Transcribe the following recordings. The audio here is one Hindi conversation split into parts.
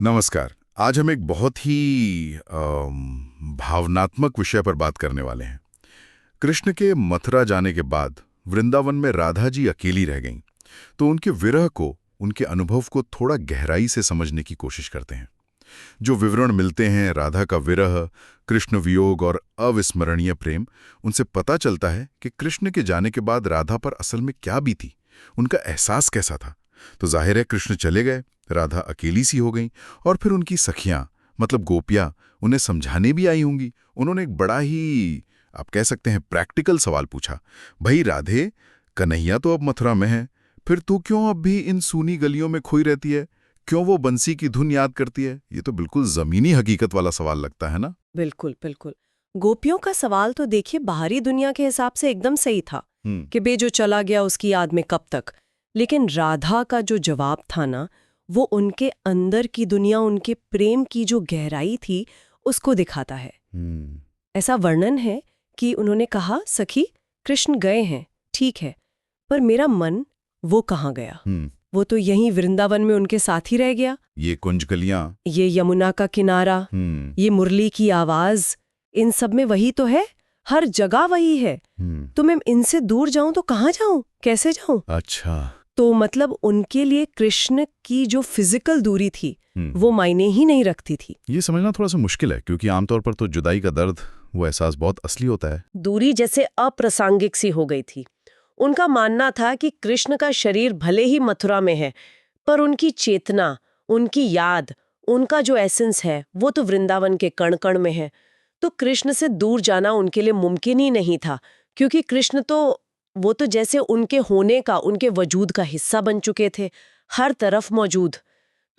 नमस्कार। आज हम एक बहुत ही भावनात्मक विषय पर बात करने वाले हैं। कृष्ण के मथुरा जाने के बाद वृंदावन में राधा जी अकेली रह गईं, तो उनके विरह को, उनके अनुभव को थोड़ा गहराई से समझने की कोशिश करते हैं। जो विवरण मिलते हैं राधा का विरह, कृष्ण वियोग और अविस्मरणीय प्रेम, उनसे पता चलता है कि कृष्ण के जाने के बाद राधा पर असल में क्या बीती, उनका एहसास कैसा था। तो जाहिर है कृष्ण चले गए, राधा अकेली सी हो गई, और फिर उनकी सखियां, मतलब गोपियां, उन्हें समझाने भी आई होंगी। उन्होंने एक बड़ा ही, आप कह सकते हैं, प्रैक्टिकल सवाल पूछा। भाई राधे, कन्हैया तो अब मथुरा में है, फिर तू क्यों अब भी इन सूनी गलियों में खोई रहती है? क्यों वो बंसी की धुन याद करती है? ये तो बिल्कुल जमीनी हकीकत वाला सवाल लगता है ना। बिल्कुल बिल्कुल। गोपियों का सवाल तो देखिए बाहरी दुनिया के हिसाब से एकदम सही था कि बे जो चला गया उसकी याद में कब तक। लेकिन राधा का जो जवाब था ना, वो उनके अंदर की दुनिया, उनके प्रेम की जो गहराई थी, उसको दिखाता है। ऐसा वर्णन है कि उन्होंने कहा, सखी कृष्ण गए हैं, ठीक है, पर मेरा मन वो कहाँ गया? वो तो यहीं वृंदावन में उनके साथ ही रह गया। ये कुंज गलियां, ये यमुना का किनारा, ये मुरली की आवाज, इन सब में वही तो है, हर जगह वही है। तो मैं इनसे दूर जाऊं तो कहाँ जाऊं, कैसे जाऊं? अच्छा। तो मतलब उनके लिए कृष्ण की जो फिजिकल दूरी थी वो मायने ही नहीं रखती थी। ये समझना थोड़ा सा मुश्किल है, क्योंकि आमतौर पर तो जुदाई का दर्द, वो एहसास बहुत असली होता है। दूरी जैसे अप्रासंगिक सी हो गई थी। उनका मानना था कि कृष्ण का शरीर भले ही मथुरा में है, पर उनकी चेतना, उनकी याद, उनका जो एसेंस है वो तो वृंदावन के कण कण में है। तो कृष्ण से दूर जाना उनके लिए मुमकिन ही नहीं था, क्योंकि कृष्ण तो वो तो जैसे उनके होने का, उनके वजूद का हिस्सा बन चुके थे, हर तरफ मौजूद।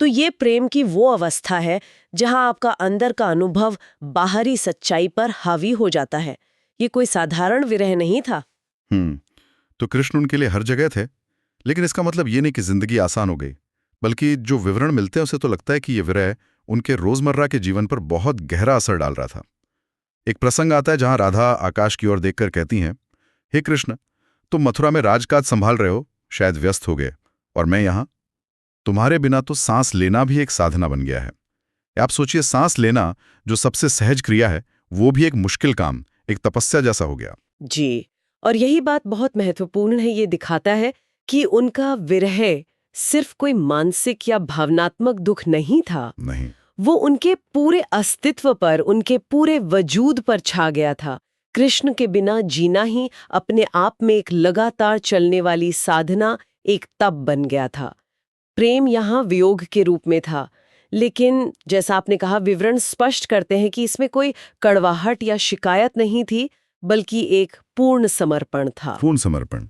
तो ये प्रेम की वो अवस्था है जहां आपका अंदर का अनुभव बाहरी सच्चाई पर हावी हो जाता है। ये कोई साधारण विरह नहीं था। तो कृष्ण उनके लिए हर जगह थे, लेकिन इसका मतलब ये नहीं कि जिंदगी आसान हो गई। बल्कि जो विवरण मिलते हैं उसे तो लगता है कि ये विरह उनके रोजमर्रा के जीवन पर बहुत गहरा असर डाल रहा था। एक प्रसंग आता है जहां राधा आकाश की ओर देखकर कहती हैं, हे कृष्ण, तुम मथुरा में राजकाज संभाल रहे हो, शायद व्यस्त हो गए, और मैं यहां, तुम्हारे बिना तो सांस लेना भी एक साधना बन गया है। आप सोचिए, सांस लेना जो सबसे सहज क्रिया है, वो भी एक मुश्किल काम, एक तपस्या जैसा हो गया। जी, और यही बात बहुत महत्वपूर्ण है। ये दिखाता है कि उनका विरह सिर्फ कोई मानसिक या भावनात्मक दुख नहीं था, नहीं। वो उनके पूरे अस्तित्व पर, उनके पूरे वजूद पर छा गया था। कृष्ण के बिना जीना ही अपने आप में एक लगातार चलने वाली साधना, एक तप बन गया था। प्रेम यहाँ वियोग के रूप में था, लेकिन जैसा आपने कहा, विवरण स्पष्ट करते हैं कि इसमें कोई कड़वाहट या शिकायत नहीं थी, बल्कि एक पूर्ण समर्पण था। पूर्ण समर्पण।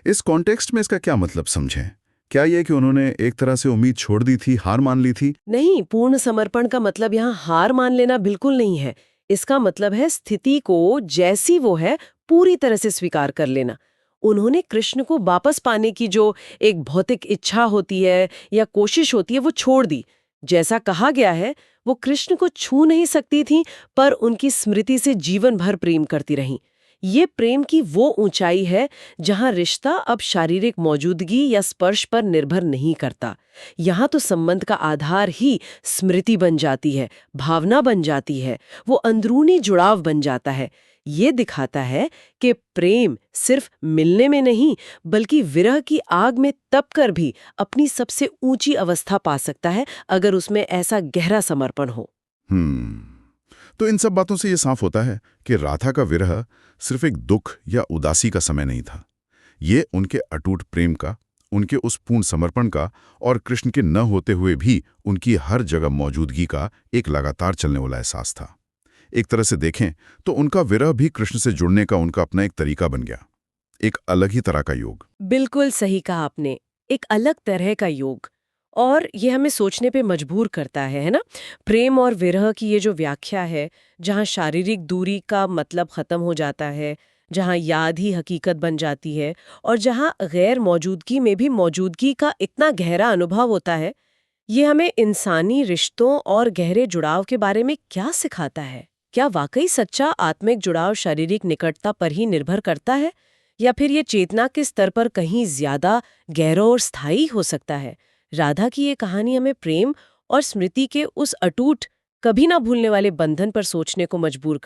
इस कॉन्टेक्स्ट में इसका क्या मतलब समझें? क्या यह कि उन्होंने एक तरह से उम्मीद छोड़ दी थी, हार मान ली थी? नहीं, पूर्ण समर्पण का मतलब यहाँ हार मान लेना बिल्कुल नहीं है। इसका मतलब है स्थिति को जैसी वो है पूरी तरह से स्वीकार कर लेना। उन्होंने कृष्ण को वापस पाने की जो एक भौतिक इच्छा होती है या कोशिश होती है, वो छोड़ दी। जैसा कहा गया है, वो कृष्ण को छू नहीं सकती थी, पर उनकी स्मृति से जीवन भर प्रेम करती रहीं। ये प्रेम की वो ऊंचाई है जहां रिश्ता अब शारीरिक मौजूदगी या स्पर्श पर निर्भर नहीं करता। यहाँ तो संबंध का आधार ही स्मृति बन जाती है, भावना बन जाती है, वो अंदरूनी जुड़ाव बन जाता है। ये दिखाता है कि प्रेम सिर्फ मिलने में नहीं, बल्कि विरह की आग में तप कर भी अपनी सबसे ऊंची अवस्था पा सकता है, अगर उसमें ऐसा गहरा समर्पण हो। तो इन सब बातों से ये साफ होता है कि राधा का विरह सिर्फ एक दुख या उदासी का समय नहीं था। ये उनके अटूट प्रेम का, उनके उस पूर्ण समर्पण का, और कृष्ण के न होते हुए भी उनकी हर जगह मौजूदगी का एक लगातार चलने वाला एहसास था। एक तरह से देखें तो उनका विरह भी कृष्ण से जुड़ने का उनका अपना एक तरीका बन गया, एक अलग ही तरह का योग। बिल्कुल सही कहा आपने, एक अलग तरह का योग। और ये हमें सोचने पे मजबूर करता है ना? प्रेम और विरह की ये जो व्याख्या है, जहाँ शारीरिक दूरी का मतलब खत्म हो जाता है, जहाँ याद ही हकीकत बन जाती है, और जहाँ गैर मौजूदगी में भी मौजूदगी का इतना गहरा अनुभव होता है, ये हमें इंसानी रिश्तों और गहरे जुड़ाव के बारे में क्या सिखाता है? क्या वाकई सच्चा आत्मिक जुड़ाव शारीरिक निकटता पर ही निर्भर करता है, या फिर ये चेतना के स्तर पर कहीं ज्यादा गहरा और स्थायी हो सकता है? राधा की ये कहानी हमें प्रेम और स्मृति के उस अटूट, कभी ना भूलने वाले बंधन पर सोचने को मजबूर